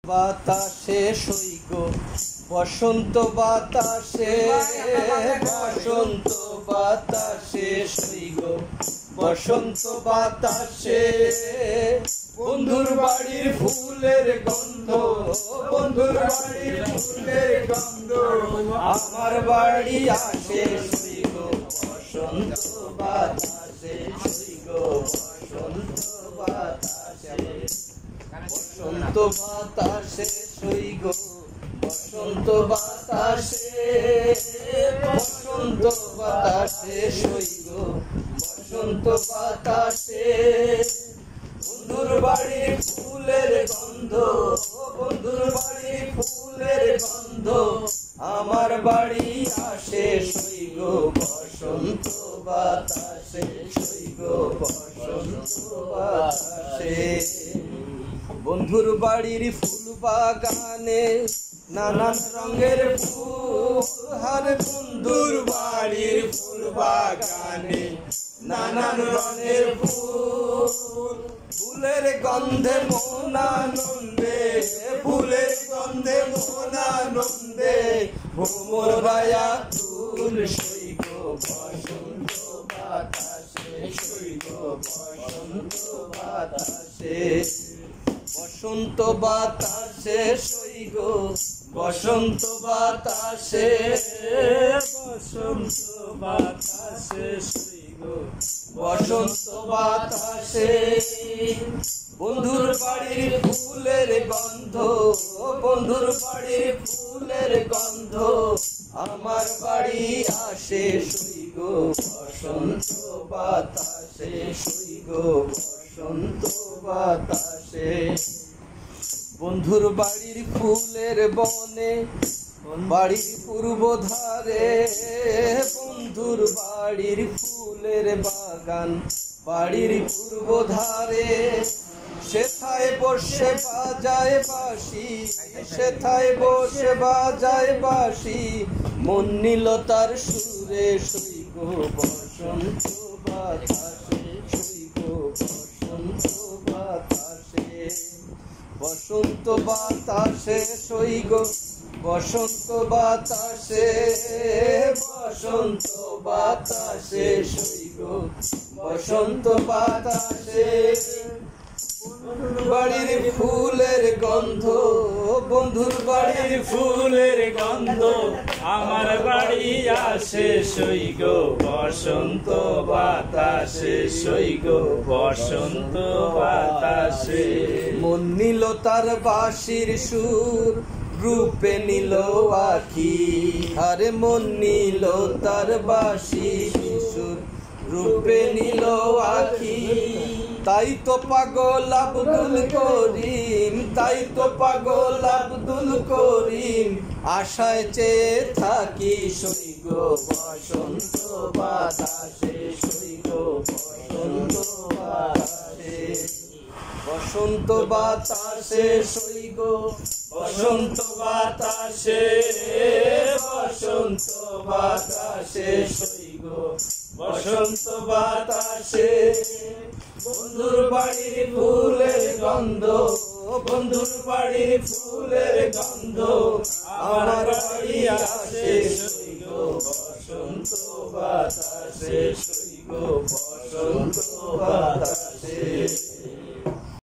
বাতাসে সৈগ বসন্ত বাতাসে বসন্ত বাতাসে সৈগ বসন্ত বাতাসে বন্ধুর বাড়ির ফুলের গন্ধ বন্ধুর বাড়ির ফুলের গন্ধ আমার বাড়ি আসে সৈগ বসন্ত বাতাসে সৈগ বসন্ত বাতাসে বসন্ত বাতাসে সৈগ বসন্ত বাতাসে বসন্ত বাতাসে সৈগ বসন্ত বাতাসে বন্ধুর বাড়ির ফুলের গন্ধ বন্ধুর বাড়ির ফুলের গন্ধ আমার বাড়ি আসে সৈগ বসন্ত বাতাসে সৈগ বসন্ত বাতাসে বন্ধুর বাড়ির ফুল বাগানে নানান রঙের ফুল আর বন্ধুর বাড়ির ফুল বাগানে নানান রঙের ফুল ফুলের গন্ধে মন আনন্দে ফুলের গন্ধে মন আনন্দে ভ্রমর বায়া ফুল সৈগ বসন্ত বাতাসে সৈগ বসন্ত বাতাসে বসন্ত বাতাসে সৈগ বসন্ত বাতাসে বসন্ত বাতাসে সৈগ বসন্ত বাতাসে বন্ধুর বাড়ির ফুলের গন্ধ বন্ধুর বাড়ির ফুলের গন্ধ আমার বাড়ি আসে সৈগ বসন্ত বাতাসে সৈগ বসন্ত বাতাসে বন্ধুর বাড়ির ফুলের বনে বাড়ির পূর্ব ধারে বন্ধুর বাড়ির ফুলের বাগান বাড়ির পূর্ব ধারে সেথায় বসে বাজায় বাঁশি সেথায় বসে বাজায় বাঁশি মন নিল তার সুরে সৈগ বসন্ত বাতাসে সৈগ বসন্ত বাতাসে বসন্ত বাতাসে সৈগ বসন্ত বাতাসে বসন্ত বাতাসে সৈগ বসন্ত বাতাসে বন্ধুর বাড়ির ফুলের গন্ধ বন্ধুর বাড়ির ফুলের গন্ধ আমার বাড়ি আসে সৈগ বসন্ত বাতাসে সৈগ বসন্ত বাতাসে মন নিল তার বাঁশির সুর রূপে নিল আখি আরে মন নিল তার বাঁশির সুর রূপে নিল আখি তাই তো পাগল আব্দুল করিম তাই তো পাগল আব্দুল করিম আশায় চেয়ে থাকি সৈগ বসন্ত বাতাসে সৈগ বসন্ত বাতাসে বসন্ত বাতাসে সৈগ বসন্ত বাতাসে বসন্ত বাতাসে সৈগ বসন্ত বাতাসে বন্ধুর বাড়ির ফুলের গন্ধ বন্ধুর বাড়ির ফুলের গন্ধ আমার বাড়ি আসে সৈগ বসন্ত বাতাসে সৈগ বসন্ত বাতাসে।